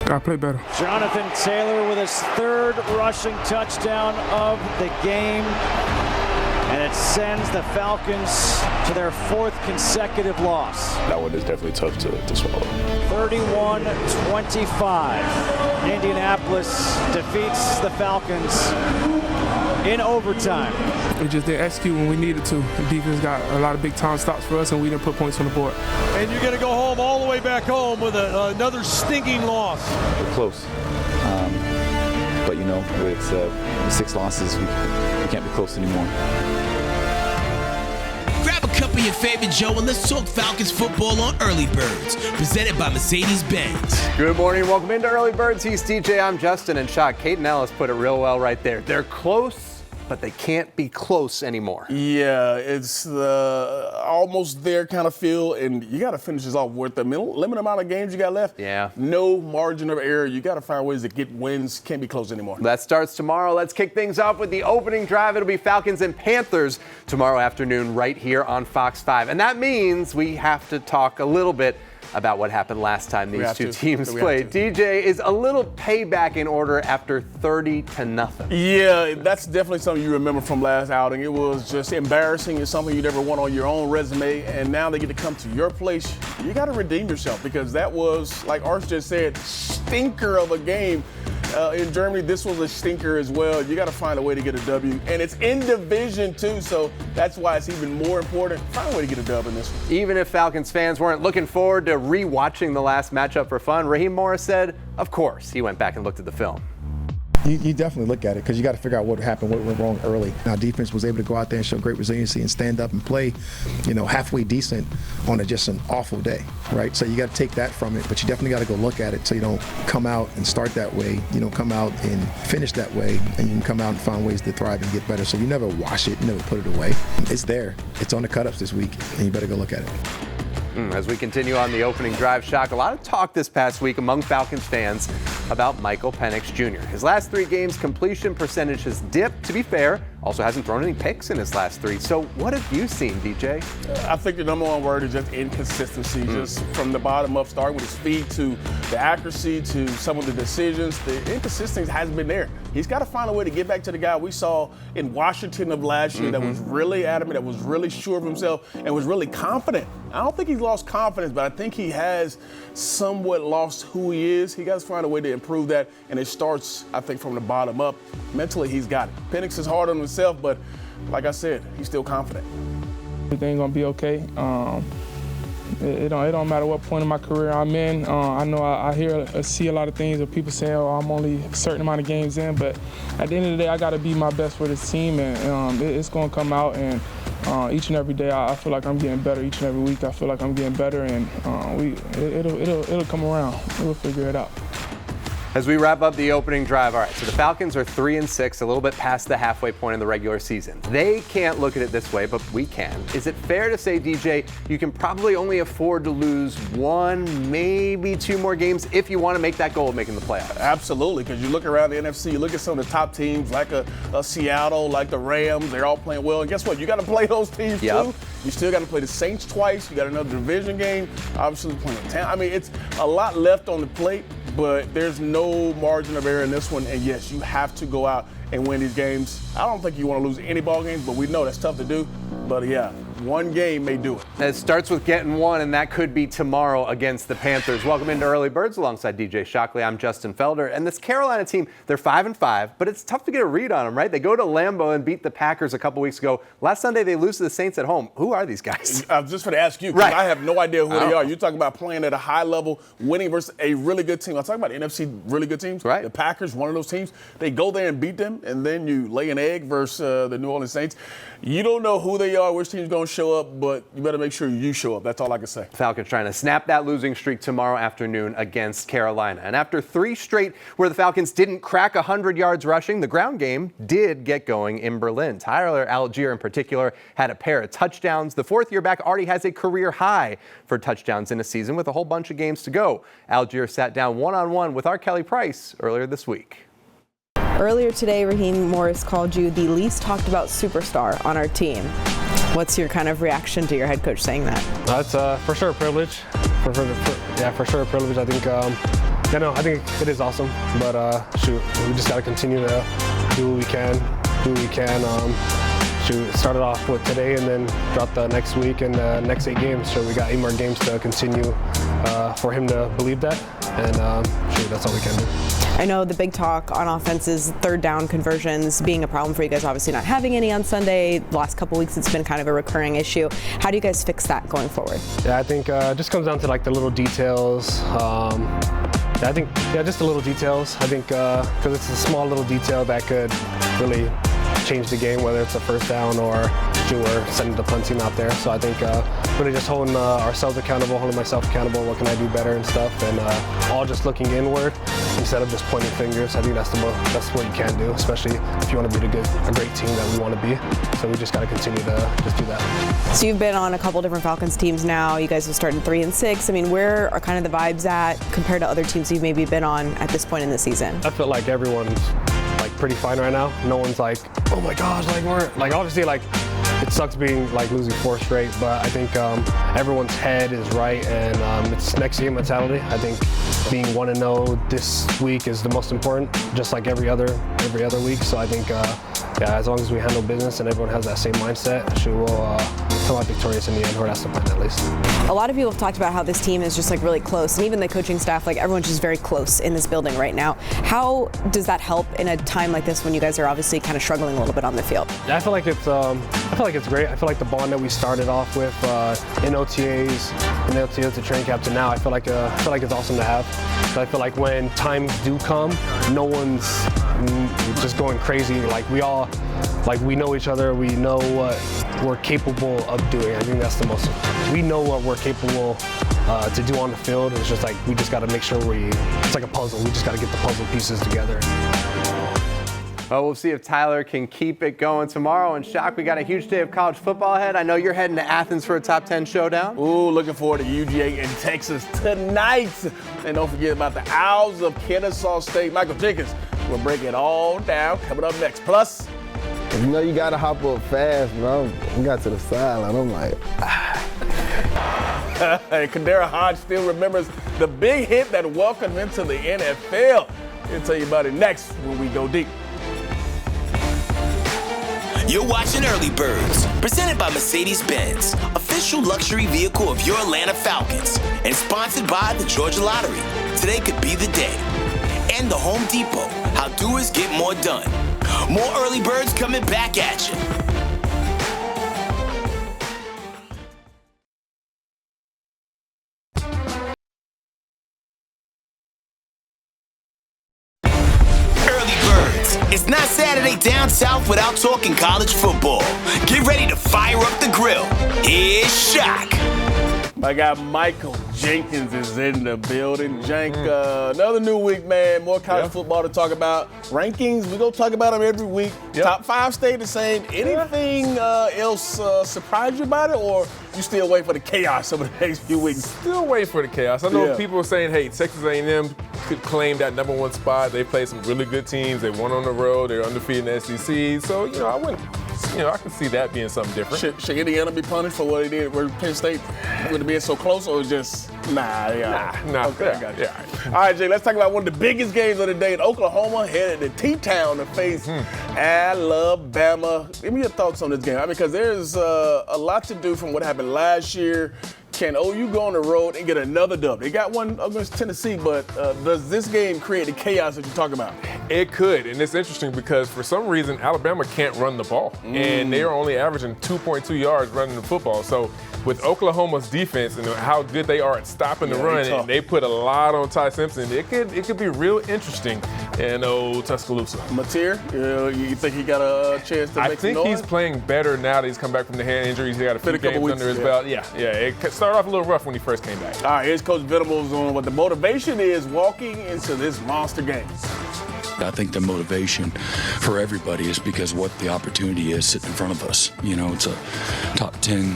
I play better. Jonathan Taylor with his third rushing touchdown of the game. And it sends the Falcons to their fourth consecutive loss. That one is definitely tough to swallow. 31-25. Indianapolis defeats the Falcons in overtime. We just didn't execute when we needed to. The defense got a lot of big time stops for us, and we didn't put points on the board. And you're going to go home all the way back home with another stinking loss. We're close. But, you know, with 6 losses, we can't be close anymore. Grab a cup of your favorite Joe and let's talk Falcons football on Early Birds, presented by Mercedes-Benz. Good morning, welcome into Early Birds. He's DJ, I'm Justin, and Shock. Kate and Ellis put it real well right there. They're close, but they can't be close anymore. Yeah, it's the almost there kind of feel, and you got to finish this off with the limited amount of games you got left. Yeah. No margin of error. You got to find ways to get wins. Can't be close anymore. That starts tomorrow. Let's kick things off with the opening drive. It'll be Falcons and Panthers tomorrow afternoon right here on Fox 5. And that means we have to talk a little bit about what happened last time these two teams played. DJ, is a little payback in order after 30-0? Yeah, that's definitely something you remember from last outing. It was just embarrassing. It's something you never want on your own resume, and now they get to come to your place. You got to redeem yourself because that was, like Arch just said, stinker of a game. In Germany, this was a stinker as well. You got to find a way to get a W. And it's in division, too, so that's why it's even more important. Find a way to get a W in this one. Even if Falcons fans weren't looking forward to re-watching the last matchup for fun, Raheem Morris said, of course, he went back and looked at the film. You definitely look at it because you got to figure out what happened, what went wrong early. Our defense was able to go out there and show great resiliency and stand up and play, you know, halfway decent on just an awful day, right? So you got to take that from it, but you definitely got to go look at it so you don't come out and start that way. You don't come out and finish that way, and you can come out and find ways to thrive and get better. So you never wash it, you never put it away. It's there. It's on the cut-ups this week, and you better go look at it. As we continue on the opening drive, Shock, a lot of talk this past week among Falcons fans about Michael Penix Jr. His last 3 games, completion percentage has dipped, to be fair. Also hasn't thrown any picks in his last 3. So what have you seen, DJ? I think the number one word is just inconsistency. Just from the bottom up, starting with his feet to the accuracy to some of the decisions. The inconsistency hasn't been there. He's got to find a way to get back to the guy we saw in Washington of last year that was really adamant, that was really sure of himself, and was really confident. I don't think he's lost confidence, but I think he has somewhat lost who he is. He got to find a way to improve that, and it starts, I think, from the bottom up. Mentally, he's got it. Penix is hard on himself, but like I said, he's still confident. Everything's gonna be okay. It don't matter what point in my career I'm in. I know I see a lot of things that people say, oh, I'm only a certain amount of games in, but at the end of the day, I got to be my best for this team, and it's going to come out. And each and every day, I feel like I'm getting better. Each and every week, I feel like I'm getting better, and it'll come around. We'll figure it out. As we wrap up the opening drive, all right, so the Falcons are 3-6, a little bit past the halfway point in the regular season. They can't look at it this way, but we can. Is it fair to say, DJ, you can probably only afford to lose 1, maybe 2 more games if you want to make that goal of making the playoffs? Absolutely, because you look around the NFC, you look at some of the top teams like a Seattle, like the Rams, they're all playing well. And guess what? You got to play those teams too. You still got to play the Saints twice. You got another division game. Obviously playing Tampa. I mean, it's a lot left on the plate, but there's no margin of error in this one. And yes, you have to go out and win these games. I don't think you want to lose any ball games, but we know that's tough to do. But yeah, 1 game may do it. It starts with getting 1, and that could be tomorrow against the Panthers. Welcome into Early Birds alongside DJ Shockley. I'm Justin Felder. And this Carolina team, they're 5-5, but it's tough to get a read on them, right? They go to Lambeau and beat the Packers a couple weeks ago. Last Sunday, they lose to the Saints at home. Who are these guys? I was just going to ask you, because I have no idea who they are. You're talking about playing at a high level, winning versus a really good team. I'm talking about NFC really good teams. Right. The Packers, one of those teams. They go there and beat them, and then you lay an egg versus the New Orleans Saints. You don't know who they are, which team's going to show up, but you better make sure you show up. That's all I can say. Falcons trying to snap that losing streak tomorrow afternoon against Carolina. And after 3 straight where the Falcons didn't crack 100 yards rushing, the ground game did get going in Berlin. Tyler Algier in particular had a pair of touchdowns. The 4th-year back already has a career high for touchdowns in a season with a whole bunch of games to go. Algier sat down one-on-one with our Kelly Price earlier this week. Earlier today, Raheem Morris called you the least talked about superstar on our team. What's your kind of reaction to your head coach saying that? That's for sure a privilege. For sure a privilege. I think Yeah, no, I think it is awesome, but shoot, we just got to continue to do what we can, shoot, started off with today and then throughout the next week and the next 8 games. So we got 8 more games to continue for him to believe that, and shoot, that's all we can do. I know the big talk on offense is third down conversions being a problem for you guys, obviously not having any on Sunday. The last couple weeks it's been kind of a recurring issue. How do you guys fix that going forward? Yeah, I think it just comes down to like the little details. I think, just the little details. I think because it's a small little detail that could really change the game, whether it's a first down or sending the punt team out there. So I think really just holding ourselves accountable, holding myself accountable, what can I do better and stuff, and all just looking inward instead of just pointing fingers. I think that's what you can do, especially if you want to be a great team that we want to be. So we just got to continue to just do that. So you've been on a couple different Falcons teams now. You guys have started 3-6. I mean, where are kind of the vibes at compared to other teams you've maybe been on at this point in the season? I feel like everyone's like pretty fine right now. No one's like, oh my gosh, like we're like obviously like it sucks being like losing 4 straight, but I think everyone's head is right, and it's next game mentality. I think being 1-0 this week is the most important, just like every other week. So I think as long as we handle business and everyone has that same mindset, we will come out victorious in the end, or that's the plan at least. A lot of people have talked about how this team is just like really close, and even the coaching staff, like everyone's just very close in this building right now. How does that help in a time like this when you guys are obviously kind of struggling a little bit on the field? Yeah, I feel like it's great. I feel like the bond that we started off with in OTAs, in the OTAs to training camp to now, I feel like it's awesome to have. So I feel like when times do come, no one's just going crazy. Like we know each other. We know what we're capable of doing. I think that's the most. We know what we're capable to do on the field. It's just like we just got to make sure it's like a puzzle. We just got to get the puzzle pieces together. Well, we'll see if Tyler can keep it going tomorrow. And Shock, we got a huge day of college football ahead. I know you're heading to Athens for a top 10 showdown. Ooh, looking forward to UGA in Texas tonight. And don't forget about the Owls of Kennesaw State. Michael Jenkins will break it all down coming up next. Plus, you know you got to hop up fast, bro. We got to the sideline. I'm like, and Kadera Hodge still remembers the big hit that welcomed him to the NFL. We'll tell you about it next when we go deep. You're watching Early Birds, presented by Mercedes-Benz, official luxury vehicle of your Atlanta Falcons, and sponsored by the Georgia Lottery. Today could be the day. And the Home Depot, how doers get more done. More Early Birds coming back at you. It's not Saturday down south without talking college football. Get ready to fire up the grill. Here's Shock. My guy Michael Jenkins is in the building. Jank, another new week, man. More college football to talk about. Rankings, we're going to talk about them every week. Top 5 stayed the same. Anything else surprise you about it, or you still wait for the chaos over the next few weeks? Still waiting for the chaos. I know people are saying, hey, Texas A&M could claim that number 1 spot. They played some really good teams. They won on the road. They're undefeated in the SEC. So, I can see that being something different. Should Indiana be punished for what he did with Penn State? Would it be so close, or just nah? Okay, I got you. All right, Jay, let's talk about one of the biggest games of the day. Oklahoma headed to T-Town to face Alabama. Give me your thoughts on this game, because there's a lot to do from what happened last year. Can OU go on the road and get another dub? They got one against Tennessee, but does this game create the chaos that you talk about? It could, and it's interesting because for some reason Alabama can't run the ball, and they are only averaging 2.2 yards running the football. So with Oklahoma's defense and how good they are at stopping the run, and they put a lot on Ty Simpson, it could be real interesting in old Tuscaloosa. Mateer, you think he got a chance to make some noise? I think he's playing better now that he's come back from the hand injuries. He got a few games under his belt. Yeah. It started off a little rough when he first came back. All right, here's Coach Venables on what the motivation is walking into this monster game. I think the motivation for everybody is because what the opportunity is sitting in front of us. It's a top 10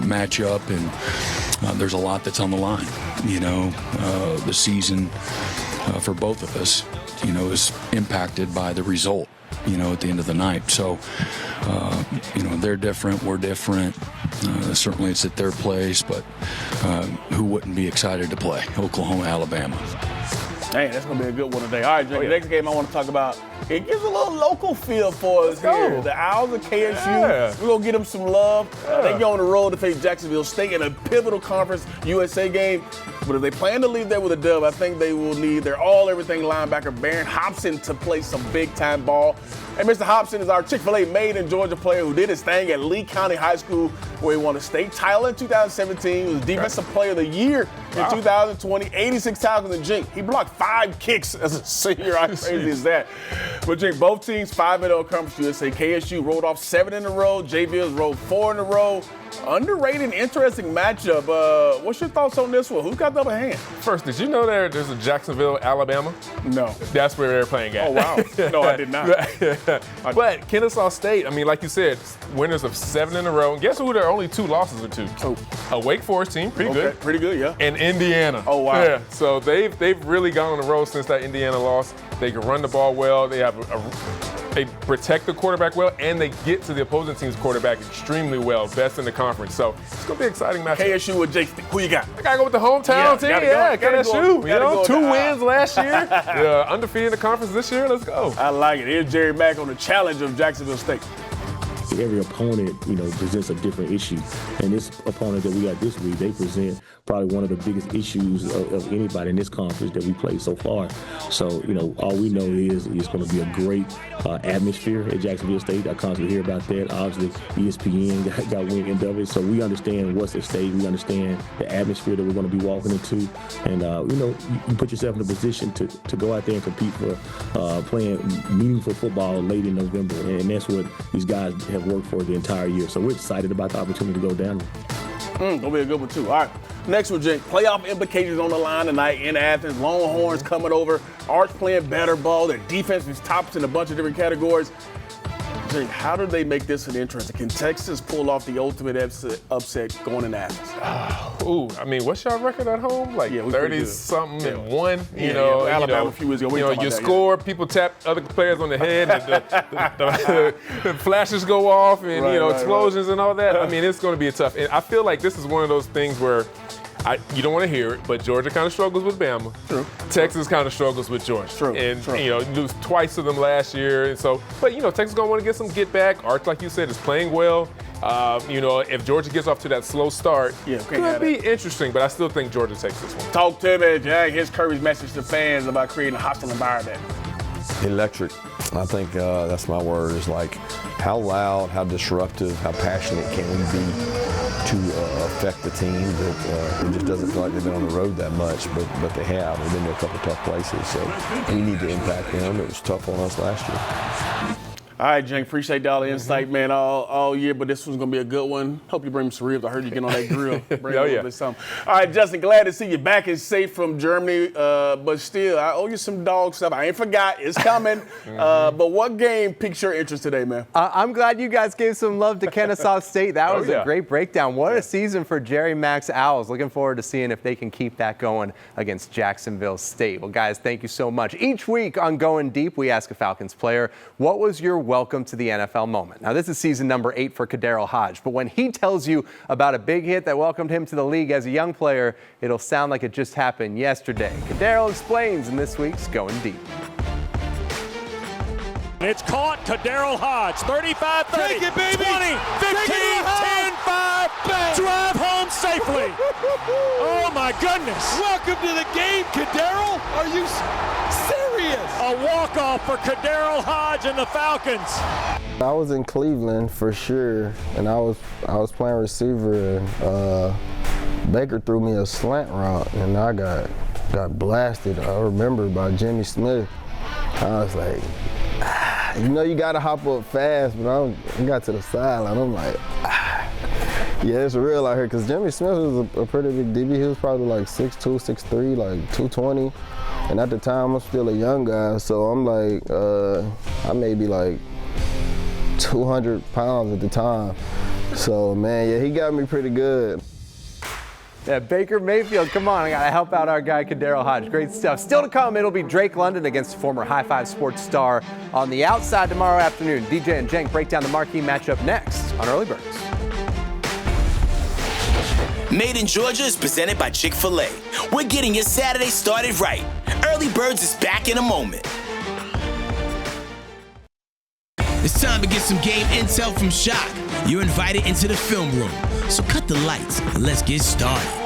matchup, and there's a lot that's on the line. The season for both of us, is impacted by the result, at the end of the night. So, they're different, we're different. Certainly it's at their place, but who wouldn't be excited to play Oklahoma, Alabama? Dang, that's going to be a good one today. All right, Jake, the next game I want to talk about, it gives a little local feel for us here. The Owls of KSU, we're going to get them some love. They go on the road to face Jacksonville State in a pivotal Conference USA game. But if they plan to leave there with a dub, I think they will need their all-everything linebacker, Baron Hobson, to play some big-time ball. And Mr. Hobson is our Chick-fil-A made in Georgia player who did his thing at Lee County High School, where he won a state title in 2017. He was Defensive Player of the Year in 2020, 86 tackles in Jink. He blocked 5 kicks as a senior. How crazy is that? But Jink, both teams 5-0 Conference USA. KSU rolled off 7 in a row. JVL's rolled 4 in a row. Underrated, interesting matchup. What's your thoughts on this one? Who's got the upper hand? First, did you know there's a Jacksonville, Alabama? No. That's where they're playing at. Oh, wow. No, I did not. But Kennesaw State, I mean, like you said, winners of 7 in a row. And guess who their only 2 losses are to? A Wake Forest team, pretty good. Pretty good, yeah. And Indiana. Oh, wow. Yeah, so they've really gone on the road since that Indiana loss. They can run the ball well. They have they protect the quarterback well, and they get to the opposing team's quarterback extremely well, best in the conference. So it's going to be an exciting matchup. KSU with Jake, who you got? I got to go with the hometown team. KSU. 2 wins last year. Undefeated in the conference this year. Let's go. I like it. Here's Jerry Mack on the challenge of Jacksonville State. Every opponent, presents a different issue. And this opponent that we got this week, they present probably one of the biggest issues of anybody in this conference that we played so far. So, all we know is it's going to be a great atmosphere at Jacksonville State. I constantly hear about that. Obviously, ESPN got wind of it. So we understand what's at stake. We understand the atmosphere that we're going to be walking into. And, you put yourself in a position to go out there and compete for playing meaningful football late in November. And that's what these guys have worked for the entire year. So we're excited about the opportunity to go down there. Gonna be a good one too. All right, next one, Jake. Playoff implications on the line tonight in Athens. Longhorns coming over. Arch playing better ball. Their defense is tops in a bunch of different categories. Jake, how do they make this an interest? Can Texas pull off the ultimate upset going in Athens? I mean, what's your record at home? Like 30-something and 1. Alabama a few years ago. You score, people tap other players on the head, and the flashes go off, and explosions and all that. I mean, it's going to be a tough. And I feel like this is one of those things where you don't want to hear it, but Georgia kind of struggles with Bama. True. Texas kind of struggles with Georgia. True. And you lose twice to them last year, and so. But Texas is going to want to get some get back. Arch, like you said, is playing well. If Georgia gets off to that slow start, could be interesting. But I still think Georgia takes this one. Talk to me, Jack. Here's Kirby's message to fans about creating a hostile environment. Electric. I think that's my word. Is like how loud, how disruptive, how passionate can we be to affect the team that it just doesn't feel like they've been on the road that much, but they have. They've been to a couple of tough places, so we need to impact them. It was tough on us last year. All right, Jake, appreciate all the insight, man, all year, but this one's going to be a good one. Hope you bring me some ribs. I heard you get on that grill. Bring a little bit something. All right, Justin, glad to see you back and safe from Germany, but still, I owe you some dog stuff. I ain't forgot. It's coming. But what game piques your interest today, man? I'm glad you guys gave some love to Kennesaw State. That was a great breakdown. What a season for Jerry Mack's Owls. Looking forward to seeing if they can keep that going against Jacksonville State. Well, guys, thank you so much. Each week on Going Deep, we ask a Falcons player, what was your welcome to the NFL moment? Now, this is season number 8 for Kaderil Hodge, but when he tells you about a big hit that welcomed him to the league as a young player, it'll sound like it just happened yesterday. Kaderil explains in this week's Going Deep. It's caught. Kaderil Hodge, 35, 30, Take it, baby. 20, 15, 10, 5, bang. Drive home safely. Oh, my goodness. Welcome to the game, Kaderil. Are you serious? A walk-off for Kaderil Hodge and the Falcons. I was in Cleveland for sure, and I was playing receiver, and Baker threw me a slant route, and I got blasted. I remember by Jimmy Smith. I was like, you got to hop up fast, but I got to the sideline. I'm like, yeah, it's real out here, because Jimmy Smith was a pretty big DB. He was probably like 6'2", 6'3", like 220. And at the time, I'm still a young guy, so I'm like, I may be like 200 pounds at the time. So, man, yeah, he got me pretty good. Yeah, Baker Mayfield, come on, I got to help out our guy, Kaderil Hodge. Great stuff. Still to come, it'll be Drake London against former High Five Sports star on the outside tomorrow afternoon. DJ and Jenk break down the marquee matchup next on Early Birds. Made in Georgia is presented by Chick-fil-A. We're getting your Saturday started right. Early Early Birds is back in a moment. It's time to get some game intel from Shock. You're invited into the film room. So cut the lights and let's get started.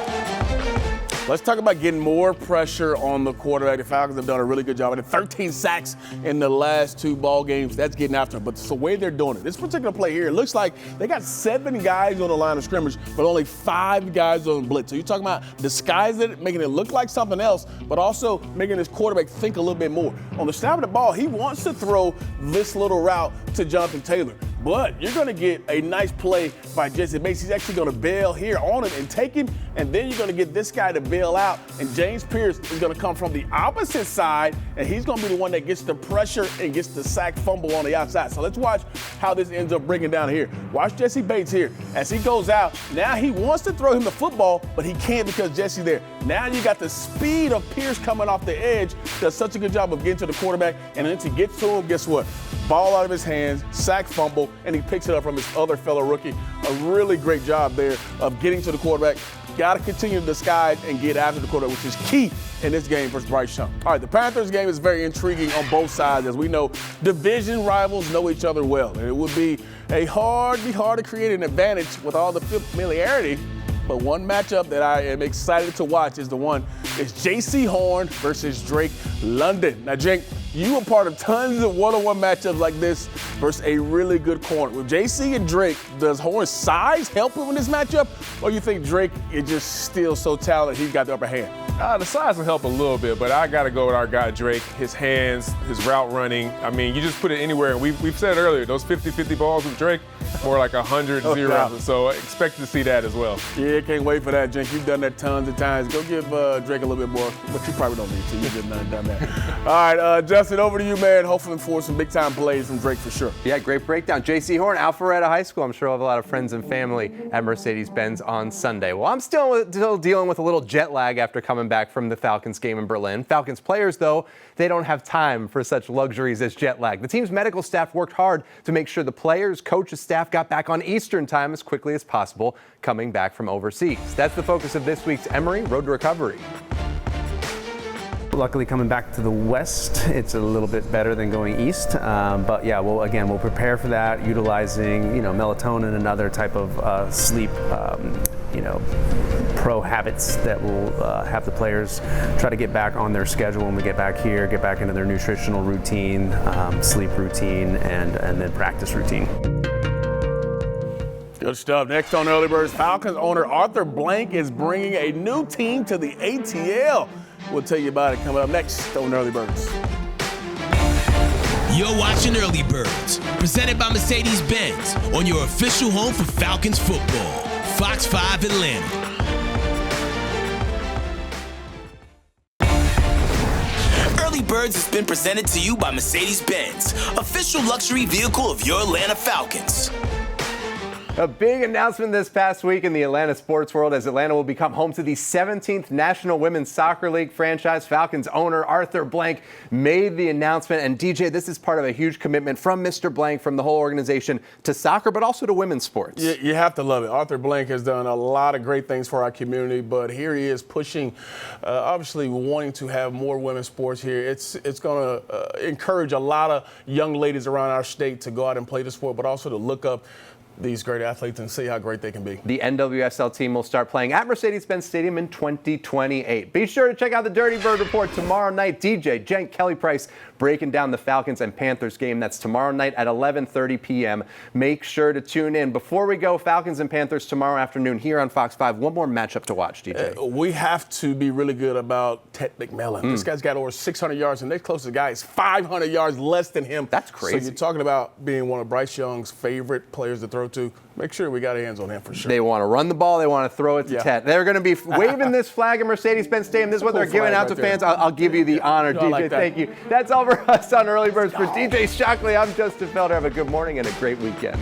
Let's talk about getting more pressure on the quarterback. The Falcons have done a really good job. And 13 sacks in the last 2 ball games. That's getting after them. But it's the way they're doing it. This particular play here, it looks like they got 7 guys on the line of scrimmage, but only 5 guys on blitz. So you're talking about disguising it, making it look like something else, but also making this quarterback think a little bit more. On the snap of the ball, he wants to throw this little route to Jonathan Taylor. But you're going to get a nice play by Jesse Bates. He's actually going to bail here on him and take him, and then you're going to get this guy to bail out, and James Pierce is going to come from the opposite side, and he's going to be the one that gets the pressure and gets the sack fumble on the outside. So let's watch how this ends up breaking down here. Watch Jesse Bates here. As he goes out, now he wants to throw him the football, but he can't because Jesse's there. Now you got the speed of Pierce coming off the edge. Does such a good job of getting to the quarterback, and once he gets to him, guess what? Ball out of his hands, sack fumble, and he picks it up from his other fellow rookie. A really great job there of getting to the quarterback. Got to continue to disguise and get after the quarterback, which is key in this game versus Bryce Young. All right, the Panthers game is very intriguing on both sides. As we know, division rivals know each other well. And it would be hard to create an advantage with all the familiarity. But one matchup that I am excited to watch is J.C. Horn versus Drake London. Now, Jake, you were part of tons of one-on-one matchups like this versus a really good corner. With J.C. and Drake, does Horn's size help him in this matchup? Or you think Drake is just still so talented he's got the upper hand? The size will help a little bit, but I got to go with our guy Drake. His hands, his route running. I mean, you just put it anywhere. And we've said earlier, those 50-50 balls with Drake, more like 100-0. So expect to see that as well. Yeah, can't wait for that, Jake. You've done that tons of times. Go give Drake a little bit more, but you probably don't need to. You've just done that. All right, Justin, over to you, man. Hopefully for some big-time plays from Drake for sure. Yeah, great breakdown. J.C. Horn, Alpharetta High School. I'm sure we'll have a lot of friends and family at Mercedes-Benz on Sunday. Well, I'm still dealing with a little jet lag after coming back from the Falcons game in Berlin. Falcons players, though, they don't have time for such luxuries as jet lag. The team's medical staff worked hard to make sure the players, coaches, staff got back on Eastern time as quickly as possible, coming back from overseas. That's the focus of this week's Emory Road to Recovery. Luckily, coming back to the west, it's a little bit better than going east. But yeah, we'll prepare for that, utilizing melatonin and other type of sleep pro habits that will have the players try to get back on their schedule when we get back here, get back into their nutritional routine, sleep routine, and then practice routine. Good stuff. Next on Early Birds, Falcons owner Arthur Blank is bringing a new team to the ATL. We'll tell you about it coming up next on Early Birds. You're watching Early Birds, presented by Mercedes-Benz, on your official home for Falcons football, Fox 5 Atlanta. Early Birds has been presented to you by Mercedes-Benz, official luxury vehicle of your Atlanta Falcons. A big announcement this past week in the Atlanta sports world as Atlanta will become home to the 17th National Women's Soccer League franchise. Falcons owner Arthur Blank made the announcement. And DJ, this is part of a huge commitment from Mr. Blank, from the whole organization, to soccer, but also to women's sports. You have to love it. Arthur Blank has done a lot of great things for our community, but here he is pushing, obviously wanting to have more women's sports here. It's going to encourage a lot of young ladies around our state to go out and play the sport, but also to look up these great athletes and see how great they can be. The NWSL team will start playing at Mercedes-Benz Stadium in 2028. Be sure to check out the Dirty Bird Report tomorrow night. DJ, Jen, Kelly Price breaking down the Falcons and Panthers game. That's tomorrow night at 11:30 p.m. Make sure to tune in. Before we go, Falcons and Panthers tomorrow afternoon here on Fox 5. One more matchup to watch, DJ. We have to be really good about Ted McMillan. This guy's got over 600 yards, and the next closest guy is 500 yards less than him. That's crazy. So you're talking about being one of Bryce Young's favorite players to throw to. Make sure we got hands on him for sure. They want to run the ball. They want to throw it to Ted. They're going to be waving this flag at Mercedes-Benz Stadium. This is what they're giving out to fans. I'll give you the honor, DJ. Like thank you. That's all for us on Early Birds. For DJ Shockley, I'm Justin Felder. Have a good morning and a great weekend.